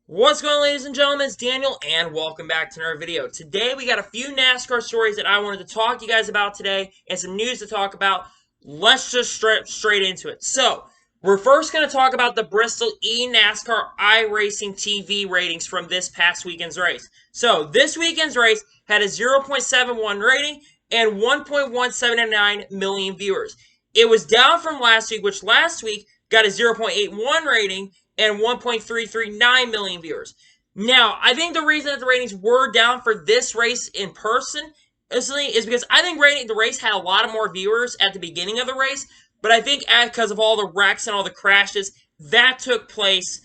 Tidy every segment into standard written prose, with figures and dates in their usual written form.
What's going on, ladies and gentlemen? It's Daniel, and welcome back to another video. Today, we got a few NASCAR stories that I wanted to talk to you guys about today, and some news to talk about. Let's just straight into it. So, we're first going to talk about the Bristol NASCAR iRacing TV ratings from this past weekend's race. So, this weekend's race had a 0.71 rating and 1.179 million viewers. It was down from last week, which last week got a 0.81 rating and 1.339 million viewers. Now, I think the reason that the ratings were down for this race in person is because I think the race had a lot of more viewers at the beginning of the race, but I think because of all the wrecks and all the crashes that took place,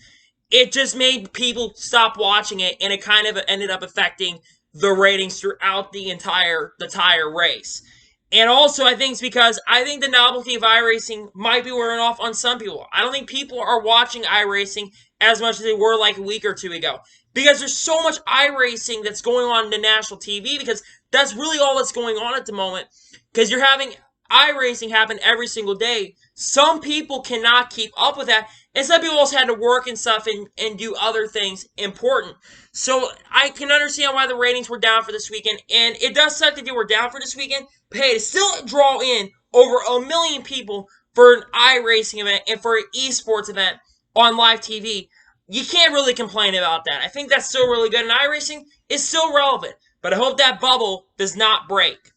it just made people stop watching it, and it kind of ended up affecting the ratings throughout the entire race. And also, I think it's because I think the novelty of iRacing might be wearing off on some people. I don't think people are watching iRacing as much as they were like a week or two ago. Because there's so much iRacing that's going on in the national TV, because that's really all that's going on at the moment. Because you're having iRacing happen every single day. Some people cannot keep up with that. And some people also had to work and stuff and do other things important. So I can understand why the ratings were down for this weekend. And it does suck that they were down for this weekend. But hey, to still draw in over 1 million people for an iRacing event and for an esports event on live TV, you can't really complain about that. I think that's still really good. And iRacing is still relevant. But I hope that bubble does not break.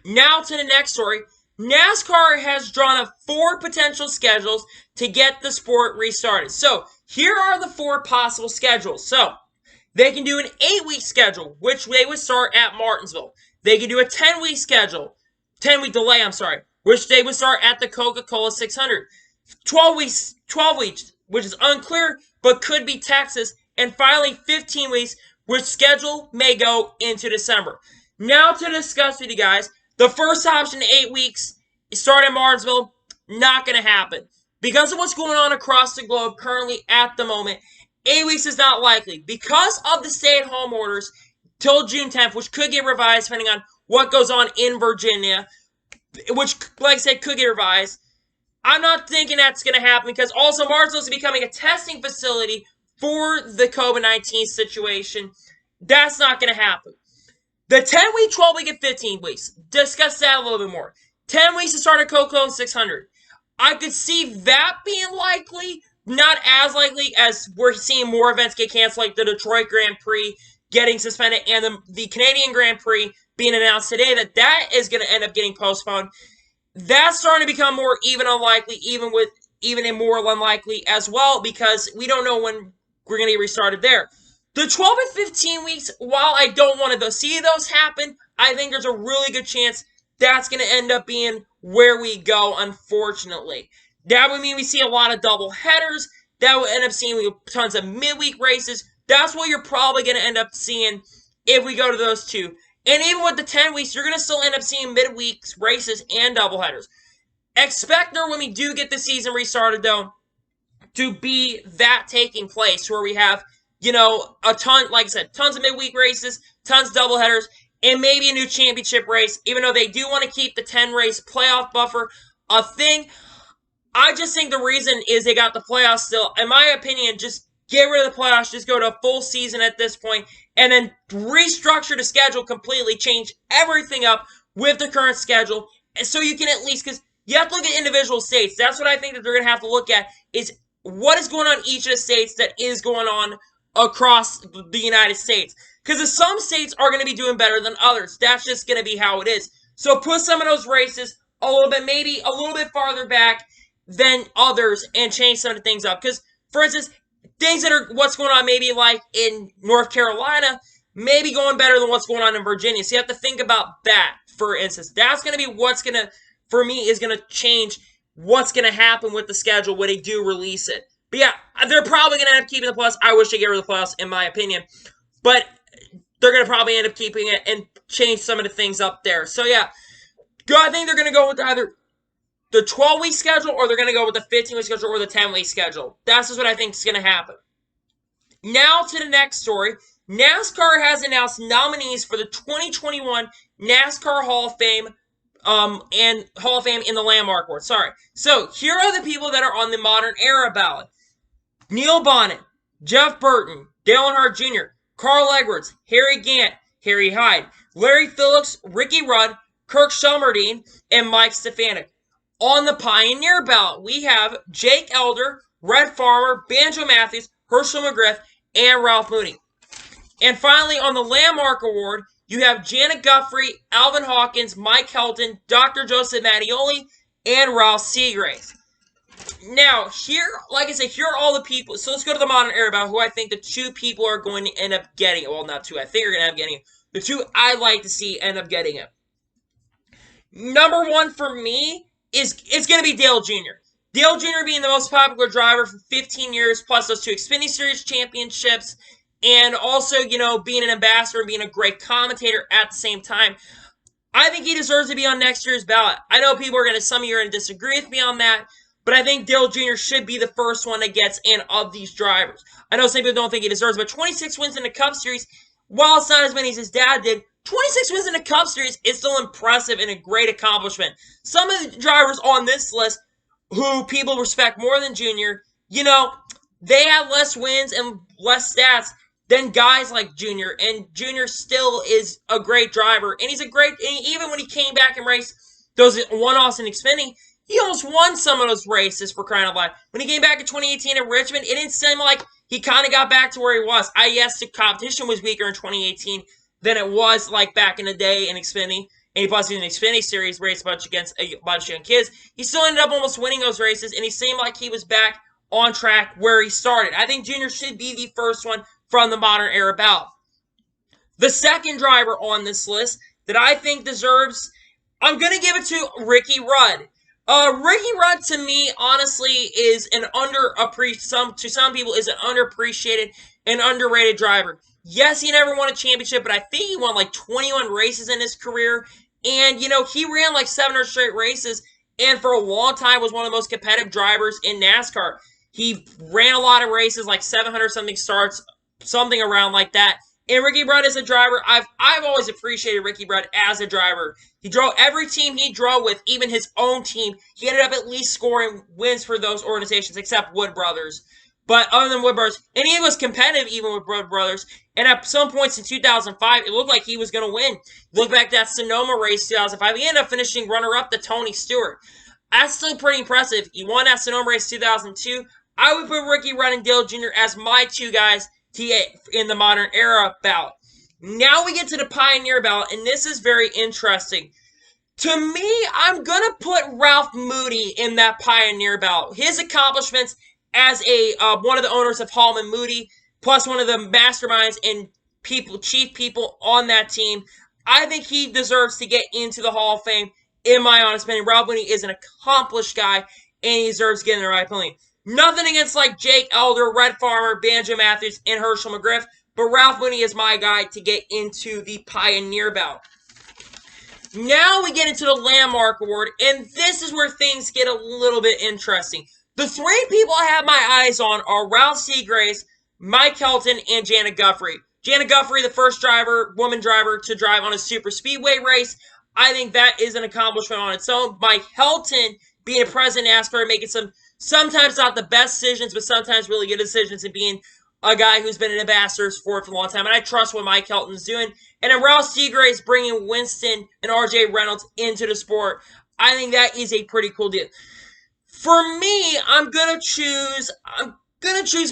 Now to the next story. NASCAR has drawn up 4 potential schedules to get the sport restarted. So, here are the 4 possible schedules. So, they can do an 8-week schedule, which they would start at Martinsville. They can do a 10-week schedule, 10-week delay, which they would start at the Coca-Cola 600. 12 weeks, which is unclear, but could be Texas. And finally, 15 weeks, which schedule may go into December. Now to discuss with you guys, the first option, 8 weeks, start in Martinsville, not going to happen. Because of what's going on across the globe currently at the moment, 8 weeks is not likely. Because of the stay-at-home orders till June 10th, which could get revised depending on what goes on in Virginia, which, like I said, could get revised, I'm not thinking that's going to happen, because also Martinsville is becoming a testing facility for the COVID-19 situation. That's not going to happen. The 10-week, 12-week, and 15 weeks. Discuss that a little bit more. 10 weeks to start at Coco 600. I could see that being likely. Not as likely as we're seeing more events get canceled, like the Detroit Grand Prix getting suspended, and the Canadian Grand Prix being announced today that is going to end up getting postponed. That's starting to become more even unlikely, even more unlikely as well, because we don't know when we're going to get restarted there. The 12 and 15 weeks, while I don't want to see those happen, I think there's a really good chance that's going to end up being where we go, unfortunately. That would mean we see a lot of double headers. That would end up seeing tons of midweek races. That's what you're probably going to end up seeing if we go to those two. And even with the 10 weeks, you're going to still end up seeing midweek races and double headers. Expect there, when we do get the season restarted, though, to be that taking place, where we have, a ton, like I said, tons of midweek races, tons of doubleheaders, and maybe a new championship race, even though they do want to keep the 10-race playoff buffer a thing. I just think the reason is they got the playoffs still. In my opinion, just get rid of the playoffs, just go to a full season at this point, and then restructure the schedule completely, change everything up with the current schedule, and so you can at least, because you have to look at individual states. That's what I think that they're going to have to look at, is what is going on in each of the states that is going on across the United States. Because some states are going to be doing better than others. That's just going to be how it is. So put some of those races a little bit, maybe a little bit farther back than others, and change some of the things up. Because, for instance, things that are what's going on maybe like in North Carolina, maybe going better than what's going on in Virginia. So you have to think about that, for instance. That's going to be what's going to, for me, is going to change what's going to happen with the schedule when they do release it. But yeah, they're probably going to end up keeping the plus. I wish they get rid of the plus, in my opinion. But they're going to probably end up keeping it and change some of the things up there. So yeah, I think they're going to go with either the 12-week schedule, or they're going to go with the 15-week schedule, or the 10-week schedule. That's just what I think is going to happen. Now to the next story. NASCAR has announced nominees for the 2021 NASCAR Hall of Fame and Hall of Fame in the Landmark Award. So here are the people that are on the modern era ballot. Neil Bonnet, Jeff Burton, Dale Earnhardt Jr., Carl Edwards, Harry Gant, Harry Hyde, Larry Phillips, Ricky Rudd, Kirk Shelmerdine, and Mike Stefanik. On the Pioneer ballot, we have Jake Elder, Red Farmer, Banjo Matthews, Herschel McGriff, and Ralph Mooney. And finally, on the Landmark Award, you have Janet Guthrie, Alvin Hawkins, Mike Helton, Dr. Joseph Mattioli, and Ralph Seagraves. Now, here, like I said, here are all the people. So let's go to the modern era about who I think the two people are going to end up getting it. Well, not two. I think are going to end up getting it. The two I'd like to see end up getting it. Number one for me is it's going to be Dale Jr. Dale Jr. being the most popular driver for 15 years, plus those two Xfinity Series championships, and also, you know, being an ambassador and being a great commentator at the same time. I think he deserves to be on next year's ballot. I know people are going to, some of you are going to disagree with me on that, but I think Dale Jr. should be the first one that gets in of these drivers. I know some people don't think he deserves, but 26 wins in the Cup Series, while it's not as many as his dad did, 26 wins in the Cup Series is still impressive and a great accomplishment. Some of the drivers on this list who people respect more than Jr., you know, they have less wins and less stats than guys like Jr., and Jr. still is a great driver, and he's a great, and even when he came back and raced those one-offs in Xfinity, he almost won some of those races, for crying out loud. When he came back in 2018 at Richmond, it didn't seem like he kind of got back to where he was. Yes, the competition was weaker in 2018 than it was like back in the day in Xfinity, and he plus in the Xfinity Series raced a bunch against a bunch of young kids. He still ended up almost winning those races, and he seemed like he was back on track where he started. I think Jr. should be the first one from the modern era ballot. The second driver on this list that I think deserves, I'm going to give it to Ricky Rudd. Ricky Rudd, to me, honestly, is an to some people, is an underappreciated and underrated driver. Yes, he never won a championship, but I think he won like 21 races in his career. And, you know, he ran like 700 straight races, and for a long time was one of the most competitive drivers in NASCAR. He ran a lot of races, like 700-something starts, something around like that. And Ricky Rudd is a driver. I've always appreciated Ricky Rudd as a driver. He drove every team he drove with, even his own team. He ended up at least scoring wins for those organizations, except Wood Brothers. But other than Wood Brothers, and he was competitive even with Wood Brothers. And at some points in 2005, it looked like he was going to win. Look back at that Sonoma race 2005. He ended up finishing runner-up to Tony Stewart. That's still pretty impressive. He won that Sonoma race 2002. I would put Ricky Rudd and Dale Jr. as my two guys to get in the modern era ballot. Now we get to the Pioneer ballot, and this is very interesting. To me, I'm going to put Ralph Moody in that Pioneer ballot. His accomplishments as one of the owners of Hallman Moody, plus one of the masterminds and chief people on that team, I think he deserves to get into the Hall of Fame, in my honest opinion. Ralph Moody is an accomplished guy, and he deserves to get in the right opinion. Nothing against like Jake Elder, Red Farmer, Banjo Matthews, and Herschel McGriff, but Ralph Mooney is my guy to get into the Pioneer ballot. Now we get into the Landmark Award, and this is where things get a little bit interesting. The three people I have my eyes on are Ralph Seagraves, Mike Helton, and Janet Guthrie. Janet Guthrie, the first woman driver to drive on a super speedway race. I think that is an accomplishment on its own. Mike Helton, being a president of NASCAR, making sometimes not the best decisions, but sometimes really good decisions, and being a guy who's been an ambassador for a long time. And I trust what Mike Helton's doing. And then Ralph Seagraves bringing Winston and R.J. Reynolds into the sport. I think that is a pretty cool deal. For me, I'm gonna choose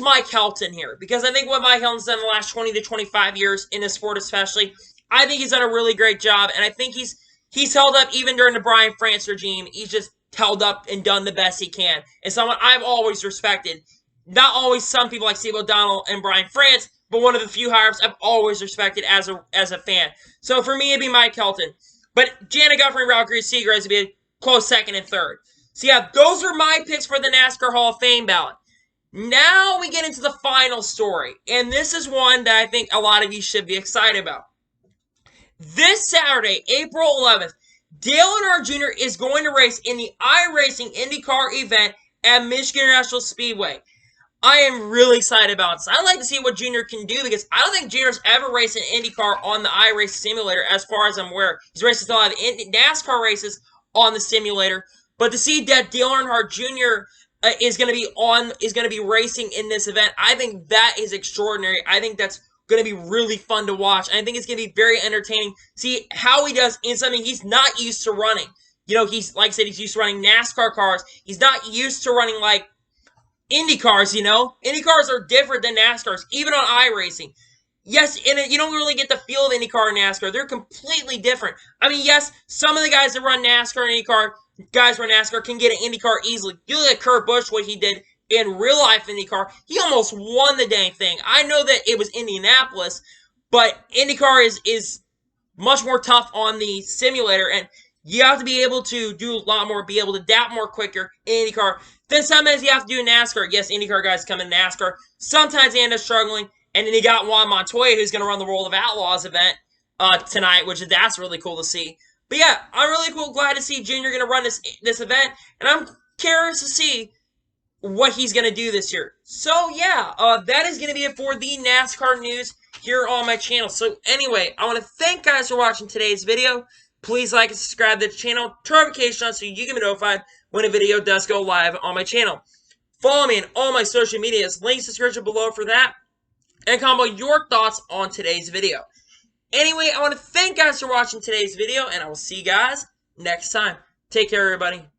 Mike Helton here, because I think what Mike Helton's done in the last 20 to 25 years in the sport, especially, I think he's done a really great job, and I think he's held up even during the Brian France regime. He's just held up and done the best he can, and someone I've always respected. Not always some people like Steve O'Donnell and Brian France, but one of the few higher-ups I've always respected as a fan. So for me, it'd be Mike Helton. But Janet Guthrie and Ralph Seagraves would be a close second and third. So yeah, those are my picks for the NASCAR Hall of Fame ballot. Now we get into the final story, and this is one that I think a lot of you should be excited about. This Saturday, April 11th, Dale Earnhardt Jr. is going to race in the iRacing IndyCar event at Michigan International Speedway. I am really excited about this. I'd like to see what Jr. can do, because I don't think Jr.'s ever raced an IndyCar on the iRacing simulator, as far as I'm aware. He's raced a lot of NASCAR races on the simulator. But to see that Dale Earnhardt Jr. is going to be racing in this event. I think that is extraordinary. I think that's going to be really fun to watch. I think it's going to be very entertaining. See how he does in something he's not used to running. You know, he's, like I said, he's used to running NASCAR cars. He's not used to running, like, IndyCars, you know? IndyCars are different than NASCARs, even on iRacing. Yes, and you don't really get the feel of IndyCar and NASCAR. They're completely different. I mean, yes, some of the guys that run NASCAR and IndyCar, guys run NASCAR, can get an IndyCar easily. You look at Kurt Busch, what he did in real life IndyCar. He almost won the dang thing. I know that it was Indianapolis, but IndyCar is much more tough on the simulator, and you have to be able to do a lot more, be able to adapt more quicker in IndyCar. Then sometimes you have to do NASCAR. Yes, IndyCar guys come in NASCAR. Sometimes they end up struggling. And then you got Juan Montoya, who's going to run the World of Outlaws event tonight, that's really cool to see. But yeah, I'm really glad to see Junior going to run this event, and I'm curious to see what he's going to do this year. So yeah, that is going to be it for the NASCAR news here on my channel. So anyway, I want to thank guys for watching today's video. Please like and subscribe to the channel, turn notifications on so you can be notified when a video does go live on my channel. Follow me on all my social medias, links in the description below for that, and comment your thoughts on today's video. Anyway, I want to thank guys for watching today's video, and I will see you guys next time. Take care, everybody.